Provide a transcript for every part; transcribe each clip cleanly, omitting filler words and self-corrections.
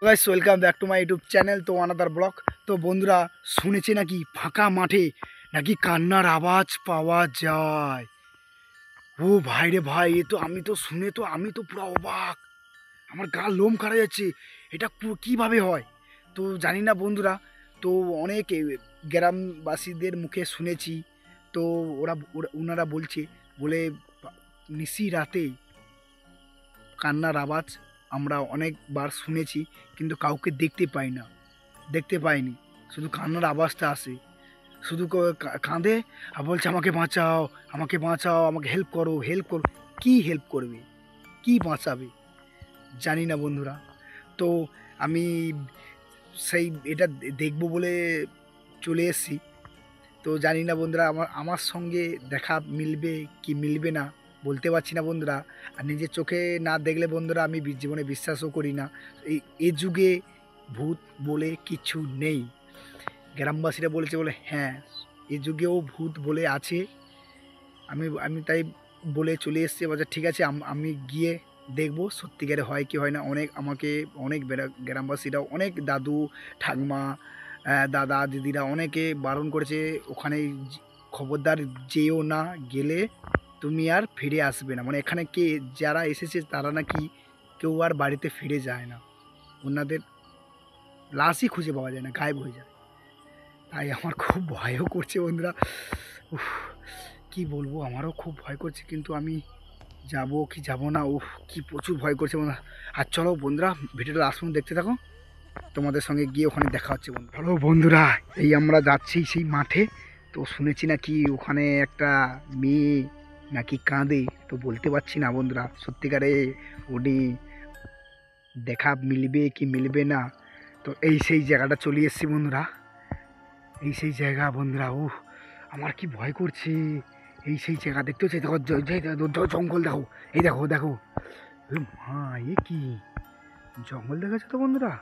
Guys welcome back to my YouTube channel. তো another blog. তো বন্ধুরা, শুনেছি নাকি ফাঁকা মাঠে নাকি কান্নার আওয়াজ পাওয়া যায়। ও ভাই রে ভাই, এ তো আমি তো শুনে তো আমি তো পুরো অবাক, আমার গা লোম খাড়া যাচ্ছে। এটা কিভাবে হয় তো জানি না বন্ধুরা। তো অনেক গ্রামবাসীদের মুখে শুনেছি। তো ওনারা বলছে বলে নিশি রাতে কান্নার আওয়াজ আমরা অনেকবার শুনেছি, কিন্তু কাউকে দেখতে পাইনি। শুধু কান্নার আওয়াজটা আসে, শুধু কাঁদে আর বলছে আমাকে বাঁচাও, আমাকে বাঁচাও, আমাকে হেল্প করো। কী হেল্প করবে, কি বাঁচাবে জানি না বন্ধুরা। তো আমি সেই এটা দেখবো বলে চলে এসেছি। তো জানি না বন্ধুরা, আমার সঙ্গে দেখা মিলবে কি মিলবে না বলতে পারছি না বন্ধুরা। আর নিজের চোখে না দেখলে বন্ধুরা আমি জীবনে বিশ্বাসও করি না। এই যুগে ভূত বলে কিছু নেই। গ্রামবাসীরা বলেছে বলে হ্যাঁ, এই যুগেও ভূত বলে আছে। আমি আমি তাই বলে চলে এসেছি। বাজার ঠিক আছে, আমি গিয়ে দেখবো সত্যিকারে হয় কি হয় না। অনেক গ্রামবাসীরা, অনেক দাদু ঠাকমা, দাদা দিদিরা অনেকে বারণ করেছে ওখানে খবরদার যেও না, গেলে তুমি আর ফিরে আসবে না। মানে এখানে যারা এসেছে তারা নাকি কেউ আর বাড়িতে ফিরে যায় না, ওনাদের লাশই খুঁজে পাওয়া যায় না, গায়েব হয়ে যায়। তাই আমার খুব ভয়ও করছে বন্ধুরা। উফ, কি বলবো, আমারও খুব ভয় করছে, কিন্তু আমি যাব কি যাব না, কি প্রচুর ভয় করছে বন্ধুরা। আর চলো বন্ধুরা, ভিডিওটা লাস্ট পর্যন্ত দেখতে থাকো, তোমাদের সঙ্গে গিয়ে ওখানে দেখা হচ্ছে বন্ধু। হ্যালো বন্ধুরা, এই আমরা যাচ্ছি সেই মাঠে। তো শুনেছি নাকি ওখানে একটা মেয়ে নাকি কাঁদে। তো বলতে পারছি না বন্ধুরা, সত্যিকারে উনি দেখা মিলবে কি মিলবে না। তো এই সেই জায়গাটা চলে এসেছি বন্ধুরা, এই সেই জায়গা বন্ধুরা। আমার কি ভয় করছে। এই সেই জায়গা দেখতে হচ্ছে, দেখো জঙ্গল দেখো, এই দেখো দেখো। মা, এ কি জঙ্গল দেখাচ্ছে তো বন্ধুরা,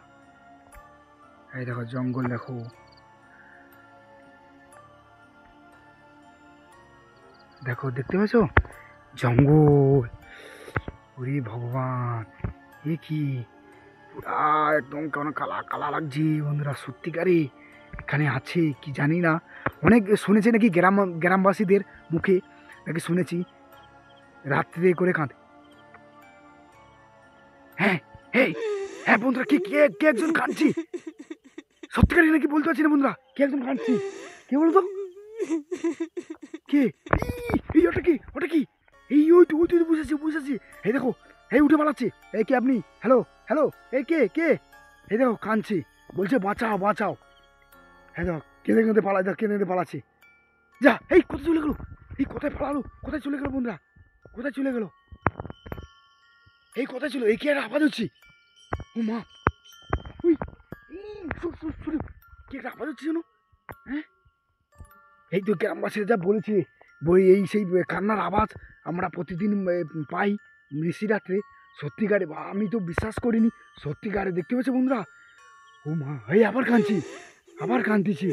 এই দেখো জঙ্গল দেখো। দেখো দেখতে পাচ্ছ জঙ্গল। ওরে ভগবান, এ কি পুরা একদম কেমন কালা কালা লাগছে বন্ধুরা। সত্যিকারে এখানে আছে কি জানি না। অনেক শুনেছি নাকি গ্রামবাসীদের মুখে নাকি শুনেছি রাত্রে করে কাঁদে। হ্যাঁ, হ্যাঁ, হ্যাঁ বন্ধুরা, কে কে কে একজন কাঁদছি। সত্যিকারে নাকি বলতে পারছি না বন্ধুরা, কে একজন কাঁদছি। কে বলতো, কে? এই ওটা কি ওই তো বুঝেছি। এই দেখো, এই উঠে পালাচ্ছে। এই কে আপনি? হ্যালো হ্যালো, এই কে? এই দেখো কাঁদছি, বলছে বাঁচাও বাঁচাও। হ্যাঁ দেখো কেঁদে পালায়, দেখো কেঁদে পালাচ্ছে। যা, এই কোথায় চলে গেলো, এই কোথায় পালালো, কোথায় চলে গেলো বন্ধুরা, কোথায় চলে গেলো, এই কোথায় ছিল, এই কি একটা আওয়াজ হচ্ছে। ও মা, ওই কি একটা আওয়াজ হচ্ছে যেন। হ্যাঁ, এই তো গ্রামবাসীরা যা বলেছে, এই সেই কান্নার আওয়াজ আমরা প্রতিদিন পাই নিশিরাত্রে। সত্যিকারে আমি তো বিশ্বাস করিনি, সত্যিকারে দেখতে পাচ্ছি বন্ধুরা। ও মা, এই আবার কাঁদতেছি।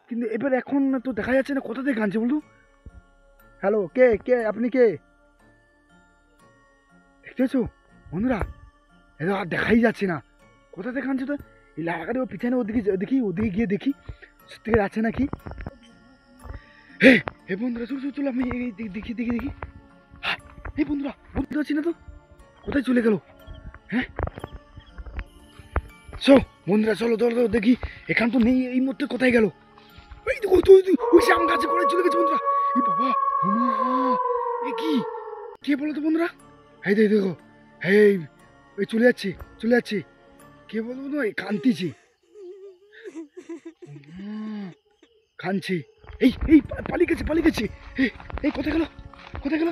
কিন্তু এবার এখন তো দেখা যাচ্ছে না কোথা থেকে কাঁদছে বলতো। হ্যালো, কে আপনি কে? দেখতে পাচ্ছ বন্ধুরা, এটা আর দেখাই যাচ্ছে না কোথা থেকে কাঁদছে। তো এই লাগারে ও পিছনে ওদিকে গিয়ে দেখি সত্যিকারে আছে নাকি। হে বন্ধুরা, চল আমি দেখি। এই বন্ধুরা, বন্ধু আছি না তো, কোথায় চলে গেল? হ্যাঁ, বন্ধুরা চলো দেখি, এখান তো নেই এই মুহূর্তে, কোথায় গেল? ওই আম গাছে করে চলে গেছে বন্ধুরা। এই বাবা, এ কি কে বলো তো বন্ধুরা? এই দেখো, এই চলে যাচ্ছে। কে বলো বন্ধু, এই কান্তিছি, কাঁদছি। এই পালিয়ে গেছে। এই কোথায় গেল, এই কোথায় গেল।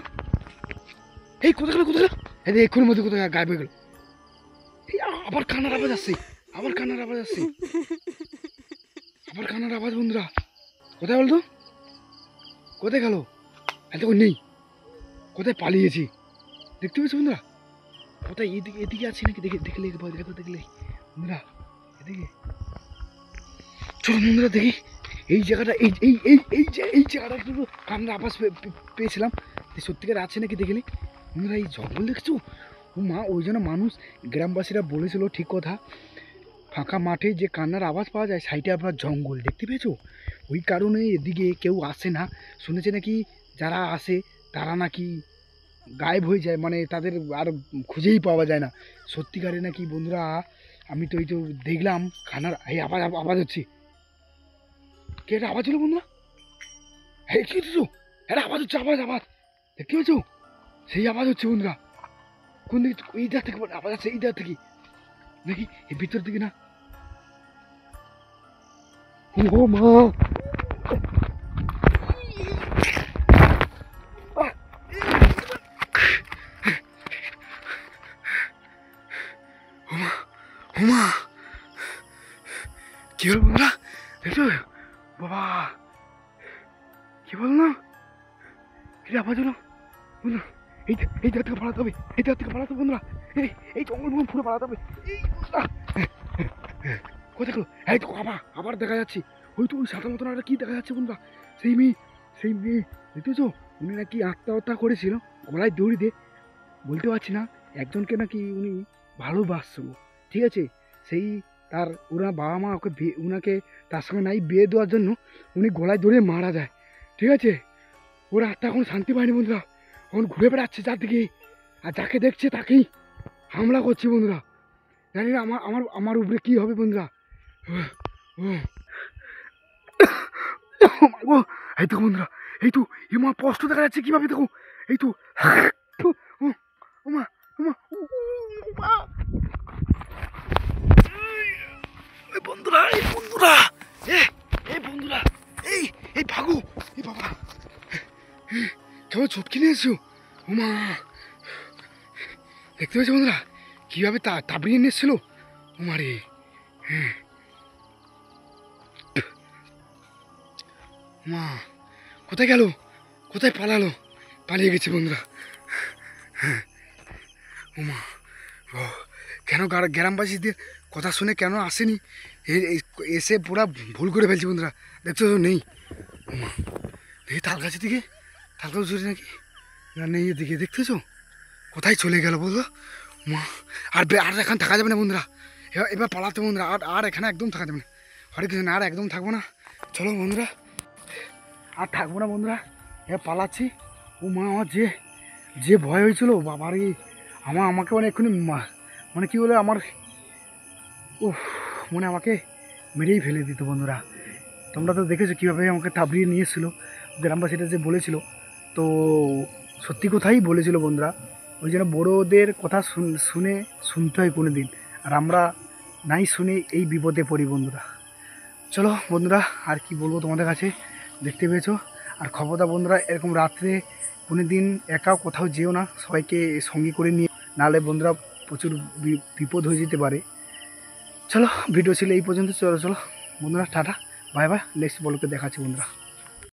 এই এক্ষুনি মধ্যে কোথায় গায়েব হয়ে গেল। এই আবার কান্নার আওয়াজ আসছে, আবার কান্নার আওয়াজ বন্ধুরা। কোথায় বলতো, কোথায় গেল? এত নেই, কোথায় পালিয়েছি দেখতে পেয়েছি বন্ধুরা। কোথায় এদিকে আছে নাকি, দেখলে বন্ধুরা, এদিকে চলো বন্ধুরা দেখি। এই জায়গাটা এই জায়গাটা একটু কান্নার আওয়াজ পেয়েছিলাম, সত্যিকার আছে নাকি দেখলে বন্ধুরা। এই জঙ্গল দেখছো, ও মা, ওই জন্য মানুষ গ্রামবাসীরা বলেছিল ঠিক কথা, ফাঁকা মাঠে যে কান্নার আওয়াজ পাওয়া যায় সাইডে আপনার জঙ্গল, দেখতে পেয়েছো? ওই কারণে এদিকে কেউ আসে না। শুনেছে নাকি যারা আসে তারা নাকি গায়েব হয়ে যায়, মানে তাদের আর খুঁজেই পাওয়া যায় না। সত্যিকারে নাকি বন্ধুরা, আমি তো এই তো দেখলাম কান্নার এই আওয়াজ আওয়াজ হচ্ছে। কে এটা আওয়াজ হলো বন্ধুরা? এই কি হচ্ছে? এটা আওয়াজ হচ্ছে, আওয়াজ আওয়াজ, দেখতে পেয়েছো? সেই আওয়াজ হচ্ছে বন্ধুরা। কোন দিকে? এই দিক থেকে আওয়াজ আসছে, এই দিক থেকে নাকি এই ভিতর দিকে না? ও মা, ওমা, কি হলো বন্ধুরা? দেখছো বাবা, কি বল না, কি আওয়াজ হলো বন্ধুরা? এই জায়গা থেকে পালাতে হবে, এই জায়গা থেকে পালাতে হবে বন্ধুরা। এই জঙ্গল মঙ্গল পুরো পালাতে হবে। এই বন্ধুরা, কোথায় গেলো? এই তো আবার আবার দেখা যাচ্ছে, ওই তো ওই সাদা মতন একটা কি দেখা যাচ্ছে বন্ধুরা। সেই মেয়ে, সেই মেয়ে, দেখতেছো? উনি নাকি আত্মহত্যা করেছিল গলায় দড়ি দিয়ে, বলতে পারছি না। একজনকে নাকি উনি ভালোবাসছিল, ঠিক আছে? সেই তার ওরা বাবা মা ওকে উনাকে তার সঙ্গে নাই বিয়ে দেওয়ার জন্য উনি গলায় দড়িয়ে মারা যায়, ঠিক আছে? ওরা আত্মা এখন শান্তি পায়নি বন্ধুরা, এখন ঘুরে বেড়াচ্ছে চারদিকে, আর যাকে দেখছে তাকেই হামলা করছে বন্ধুরা। জানি না আমার আমার আমার উপরে কী হবে বন্ধুরা। ও এই তো বন্ধুরা, এই তো মা স্পষ্ট দেখা যাচ্ছে কীভাবে, দেখো এই তো। ওমা, ওমা, বন্ধুরা, এই বন্ধুরা, এই বন্ধুরা, এই এই ভাগো, এই বাবা, কেমন চটকে নিয়েছো? ওমা, দেখতে পেয়েছো বন্ধুরা কীভাবে তাবড়িয়ে নিয়েছিল? ওমারে, হ্যাঁ মা, কোথায় গেল? কোথায় পালালো? পালিয়ে গেছে বন্ধুরা। হ্যাঁ ওমা, ও কেন গ্রামবাসীদের কথা শুনে কেন আসেনি? এসে পুরা ভুল করে ফেলছি বন্ধুরা, দেখছো তো নেই। ওমা, দেখি তাল গাছের দিকে, তাল গাছ জুড়ে নাকি না নেই, এদিকে দেখতেছো? কোথায় চলে গেল বললো? মা, আর আর এখানে থাকা যাবে না বন্ধুরা, এবার পালাতে বন্ধুরা, আর আর এখানে একদম থাকা যাবে না। হরে কিছু না, আর একদম থাকবো না। চলো বন্ধুরা, আর থাকবো না বন্ধুরা, এবার পালাচ্ছি। ও মা, আমার যে যে ভয় হয়েছিল বাবারে, আমাকে মানে এক্ষুনি মানে কী বলে আমার, ও মনে আমাকে মেরেই ফেলে দিত বন্ধুরা। তোমরা তো দেখেছো কীভাবে আমাকে থাবড়িয়ে নিয়েছিল, গ্রামবাসীরা যে বলেছিল। তো সত্যি কথাই বলেছিল বন্ধুরা, ওই জন্য বড়োদের কথা শুনতে হয় কোনো দিন, আর আমরা নাই শুনে এই বিপদে পড়ি বন্ধুরা। চলো বন্ধুরা, আর কি বলবো তোমাদের কাছে, দেখতে পেয়েছো। আর খবরদার বন্ধুরা, এরকম রাত্রে কোনো দিন একাও কোথাও যেও না, সবাইকে সঙ্গী করে নিয়ে, নাহলে বন্ধুরা প্রচুর বিপদ হয়ে যেতে পারে। চলো, ভিডিও ছিল এই পর্যন্ত। চলো চলো বন্ধুরা, টাটা, বাই বাই, নেক্সট ব্লগে দেখাচ্ছি বন্ধুরা।